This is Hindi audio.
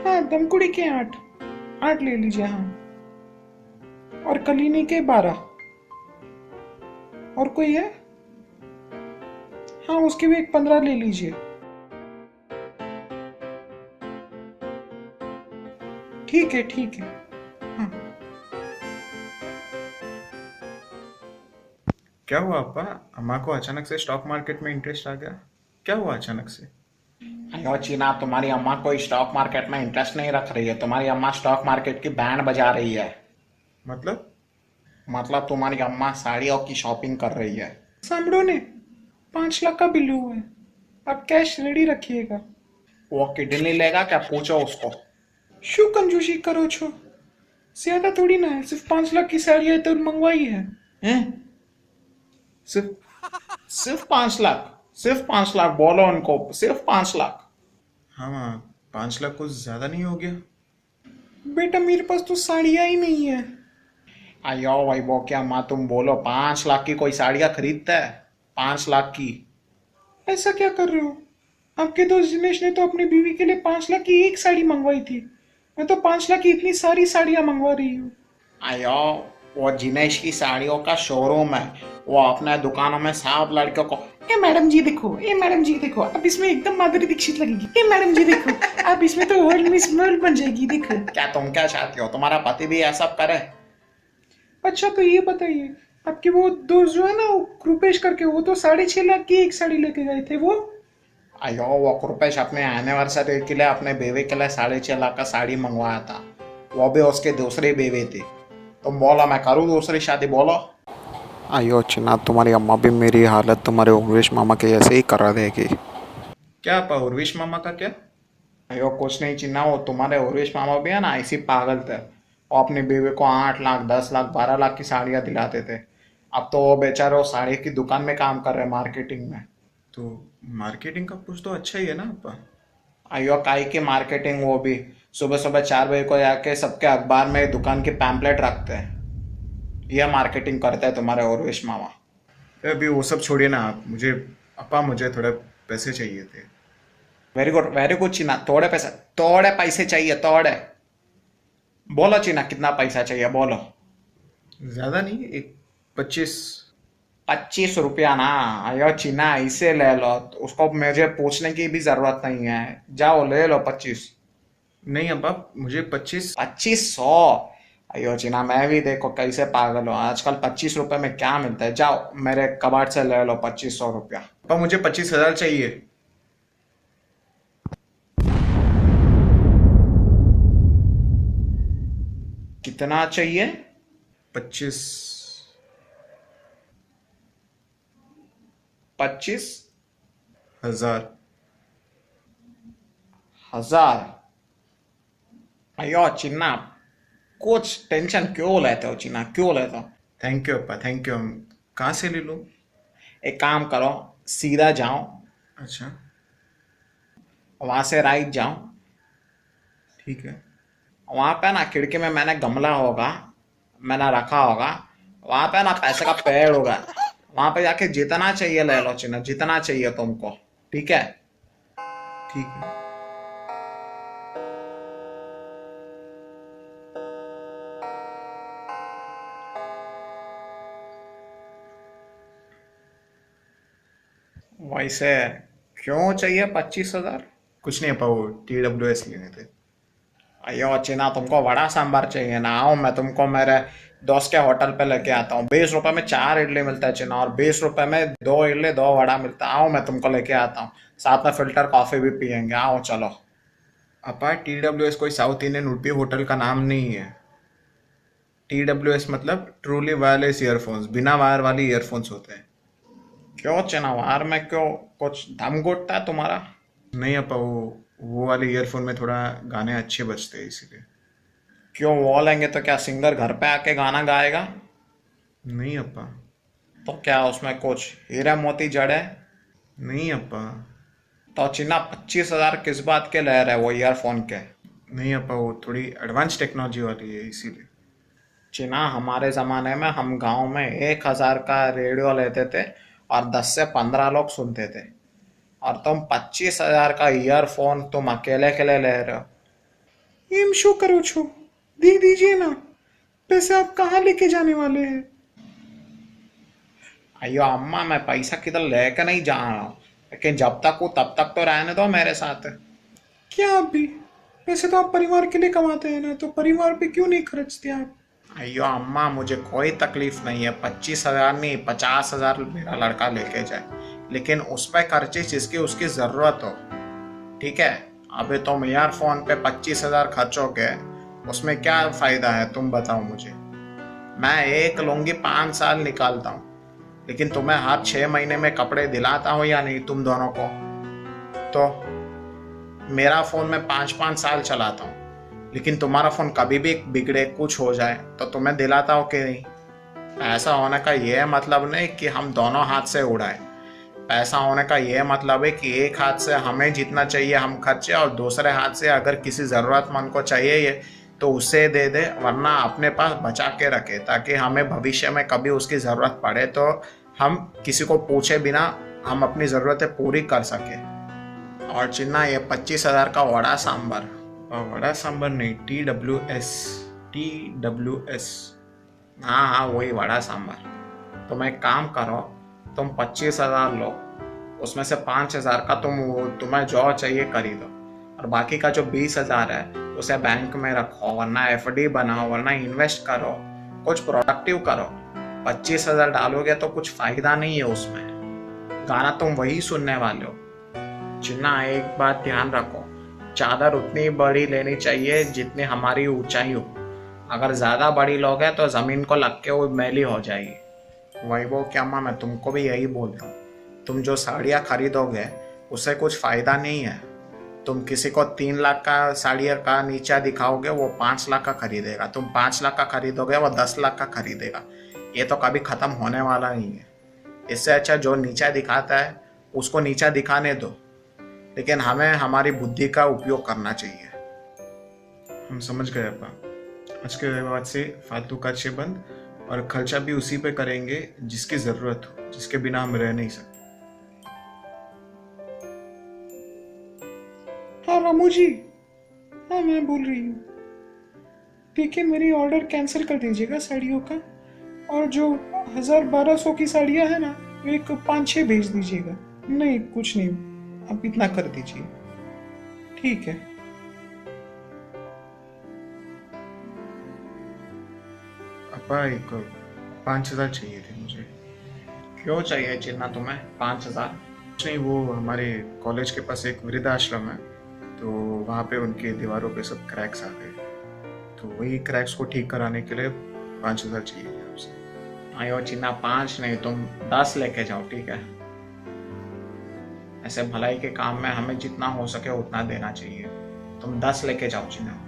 हाँ, दमकुड़ी के 8, 8 ले लीजिए। हाँ, और कलीनी के 12। और कोई है? हाँ, उसके भी एक 15 ले लीजिए। ठीक है, ठीक है। हाँ। क्या हुआ अप्पा? अम्मा को अचानक से स्टॉक मार्केट में इंटरेस्ट आ गया? क्या हुआ अचानक से? अयो चीना, तुम्हारी अम्मा कोई स्टॉक मार्केट में इंटरेस्ट नहीं रख रही है। तुम्हारी अम्मा स्टॉक मार्केट की बैंड बजा रही है। मतलब? मतलब तुम्हारी अम्मा साड़ियों की शॉपिंग कर रही है। सामड़ो ने 5 लाख का बिल हुआ है। आप कैश रेडी रखिएगा। वो किडनी लेगा क्या? पूछो उसको। शू कंजूसी करो छो? ज्यादा थोड़ी ना है, सिर्फ 5 लाख की साड़ी है तो मंगवाई है। हैं? सिर्फ? सिर्फ 5 लाख? सिर्फ 5 लाख बोलो उनको, सिर्फ 5 लाख। हाँ माँ, 5 लाख कुछ ज़्यादा नहीं हो गया? बेटा, मेरे पास तो साड़ियाँ ही नहीं है। अयो भाई वो क्या अम्मा, तुम बोलो 5 लाख की कोई साड़ियाँ खरीदता है? 5 लाख की? ऐसा क्या कर रहे हो? आपके दोस्त दिनेश ने तो अपनी बीवी के लिए 5 लाख की एक साड़ी मंगवाई थी। मैं तो 5 लाख की इतनी सारी साड़ियाँ मंगवा रही हूँ। अयो, वो जिनेश की साड़ियों का शोरूम है। वो अपने दुकानों में सब लड़कियों को, ए मैडम जी देखो, ए मैडम जी देखो, अब इसमें एकदम माधुरी दीक्षित लगेगी। ए मैडम जी देखो, अब इसमें तो वर्ल्ड मिस वर्ल्ड बन जाएगी, देखो। क्या तुम क्या चाहती हो तुम्हारा पति भी ऐसा करे? अच्छा, तो ये बताइए, आपके वो दोस्त जो है ना, वो कृपेश करके, वो तो 6.5 लाख की एक साड़ी लेके गए थे वो। अयो, वो कृपेश अपने एनिवर्सरी के लिए अपने बेबी के लिए 6.5 लाख का साड़ी मंगवाया था। वो भी उसकी दूसरी बेबी थी। तुम बोलो मैं करूँ दूसरी शादी, बोलो। अयो चिन्ना, तुम्हारी अम्मा भी मेरी हालत तुम्हारे उर्वेश मामा के ऐसे ही करा देगी। क्या अप्पा, उर्विश मामा का क्या? अयो कुछ नहीं चिन्ना, वो तुम्हारे उर्वेश मामा भी है ना, ऐसी पागल थे। वो अपनी बेबी को 8 लाख, 10 लाख, 12 लाख की साड़ियाँ दिलाते थे। अब तो वो बेचारे वो साड़ी की दुकान में काम कर रहे हैं, मार्केटिंग में। तो मार्केटिंग का कुछ तो अच्छा ही है ना अप्पा? अयो काई की मार्केटिंग, वो भी सुबह सुबह 4 बजे को जाके सबके अखबार में दुकान की पैम्पलेट रखते हैं। यह मार्केटिंग करते हैं तुम्हारे उर्वेश मामा। अभी वो सब छोड़िए ना आप, मुझे अप्पा मुझे थोड़े पैसे चाहिए थे। वेरी गुड चीना, थोड़े पैसे? थोड़े पैसे चाहिए? थोड़े? बोलो चीना, कितना पैसा चाहिए बोलो। ज़्यादा नहीं, एक 25। 25 रुपया ना? अयो चीना, इसे ले लो। उसको मुझे पूछने की भी जरूरत नहीं है। जाओ ले लो 25। नहीं अप्पा, मुझे 25। 2500? अयो चीना, मैं भी देखो कैसे पागल हूँ आजकल। 25 रुपए में क्या मिलता है? जाओ मेरे कबाट से ले लो 2500 रुपया। अप्पा मुझे 25,000 चाहिए। कितना चाहिए? 25। 25,000? हजार। अयो चिन्ना, कुछ टेंशन क्यों लेते हो चिन्ना, क्यों लेते हो? Thank you Appa, thank you. कहाँ से ले लूँ? एक काम करो, सीधा जाओ, अच्छा। वहां से राइट जाओ। ठीक है। वहां पे ना खिड़की में मैंने गमला होगा, मैंने रखा होगा। वहां पे ना पैसे का पेड़ होगा। वहां पे जाके जितना चाहिए ले लो चिन्ना, जितना चाहिए तुमको। ठीक है? ठीक है। वैसे क्यों चाहिए 25,000? कुछ नहीं अप्पा, वो TWS लेने थे। अयो चिन्ना, तुमको वड़ा सांभर चाहिए ना? आओ मैं तुमको मेरे दोस्त के होटल पे लेके आता हूँ। 20 रुपए में 4 इडली मिलता है चिन्ना, और 20 रुपए में 2 इडली 2 वड़ा मिलता है। आओ मैं तुमको लेके आता हूँ। साथ में फिल्टर कॉफी भी पियेंगे। आओ चलो। अपा TWS कोई साउथ इंडियन उडपी होटल का नाम नहीं है। TWS मतलब ट्रूली वायरलेस ईयरफोन्स, बिना वायर वाली ईयरफोन्स होते हैं। क्यों चिन्ना, वार में क्यों? कुछ दम घुटता है तुम्हारा? नहीं अपा, वो वाले ईयरफोन में थोड़ा गाने अच्छे बजते हैं इसीलिए। क्यों, वो लेंगे तो क्या सिंगर घर पे आके गाना गाएगा? नहीं अपा। तो क्या उसमें कुछ हीरे मोती जड़े? नहीं अपा। तो चिन्ना 25,000 किस बात के ले रहे वो ईयरफोन के? नहीं अपा, वो थोड़ी एडवांस टेक्नोलॉजी वाली है इसीलिए। चिन्ना, हमारे ज़माने में हम गांव में 1,000 का रेडियो लेते थे और 10 से 15 लोग सुनते थे। और तुम 25,000 का ईयरफोन तुम अकेले के लिए ले रहे हो? एम शो करो छो, दे दीजिए ना। पैसे आप कहाँ लेके जाने वाले हैं? अयो अम्मा, मैं पैसा किधर लेके नहीं जा रहा हूँ, लेकिन जब तक हूँ तब तक तो रहने दो मेरे साथ। क्या आप भी? पैसे तो आप परिवार के लिए कमाते हैं ना, तो परिवार पे क्यों नहीं खर्चते आप? अयो अम्मा, मुझे कोई तकलीफ नहीं है, 25,000 नहीं 50,000 मेरा लड़का लेके जाए, लेकिन उस पर खर्चे जिसकी उसकी ज़रूरत हो। ठीक है, अभी तुम ईयरफोन पे 25,000 खर्चोगे, उसमें क्या फ़ायदा है तुम बताओ मुझे। मैं एक लूंगी 5 साल निकालता हूँ, लेकिन तुम्हें हर 6 महीने में कपड़े दिलाता हूँ या नहीं तुम दोनों को? तो मेरा फ़ोन मैं 5-5 साल चलाता हूँ, लेकिन तुम्हारा फ़ोन कभी भी बिगड़े कुछ हो जाए तो तुम्हें दिलाता हो कि नहीं? पैसा होने का यह मतलब नहीं कि हम दोनों हाथ से उड़ाए। पैसा होने का यह मतलब है कि एक हाथ से हमें जितना चाहिए हम खर्चे, और दूसरे हाथ से अगर किसी ज़रूरतमंद को चाहिए ये तो उसे दे दे, वरना अपने पास बचा के रखे, ताकि हमें भविष्य में कभी उसकी ज़रूरत पड़े तो हम किसी को पूछे बिना हम अपनी ज़रूरतें पूरी कर सके। और चिन्ना, ये 25,000 का वड़ा सांभर। वड़ा सांबर नहीं, TWS। TWS। हाँ हाँ, वही वड़ा सांभर। तुम एक काम करो, तुम 25,000 लो, उसमें से 5,000 का तुम्हें जो चाहिए खरीदो, और बाकी का जो 20,000 है उसे बैंक में रखो, वरना FD बनाओ, वरना इन्वेस्ट करो, कुछ प्रोडक्टिव करो। 25,000 डालोगे तो कुछ फायदा नहीं है उसमें, गाना तुम वही सुनने वाले हो। जिन्ना, एक बात ध्यान रखो, चादर उतनी बड़ी लेनी चाहिए जितनी हमारी ऊंचाई हो। अगर ज़्यादा बड़ी लोगे तो ज़मीन को लग के वो मैली हो जाएगी। वैभव क्या माँ, मैं तुमको भी यही बोल रहा हूँ, तुम जो साड़ियाँ खरीदोगे उससे कुछ फ़ायदा नहीं है। तुम किसी को 3 लाख का साड़ी का नीचा दिखाओगे, वो 5 लाख का खरीदेगा। तुम 5 लाख का खरीदोगे, वो 10 लाख का खरीदेगा। ये तो कभी ख़त्म होने वाला नहीं है। इससे अच्छा जो नीचा दिखाता है उसको नीचा दिखाने दो, लेकिन हमें हमारी बुद्धि का उपयोग करना चाहिए। हम समझ गए अपा। आज के बाद से फालतू खर्चे बंद, और खर्चा भी उसी पे करेंगे जिसकी ज़रूरत हो, जिसके बिना हम रह नहीं सकते। हाँ रामू जी, हाँ मैं बोल रही हूँ। देखिए, मेरी ऑर्डर कैंसिल कर दीजिएगा साड़ियों का, और जो 1,000-1,200 की साड़ियाँ हैं ना, एक 5-6 भेज दीजिएगा। नहीं कुछ नहीं, आप इतना कर दीजिए, ठीक है। अपा एक 5,000 चाहिए थे मुझे। क्यों चाहिए चिन्ना तुम्हें 5,000? कुछ नहीं, वो हमारे कॉलेज के पास एक वृद्धाश्रम है, तो वहाँ पे उनके दीवारों पे सब क्रैक्स आ गए, तो वही क्रैक्स को ठीक कराने के लिए 5,000 चाहिए थे आपसे। आयो चिन्ना, 5 नहीं तुम 10 लेके जाओ, ठीक है? ऐसे भलाई के काम में हमें जितना हो सके उतना देना चाहिए। तुम 10 लेके जाओ चिन्ना।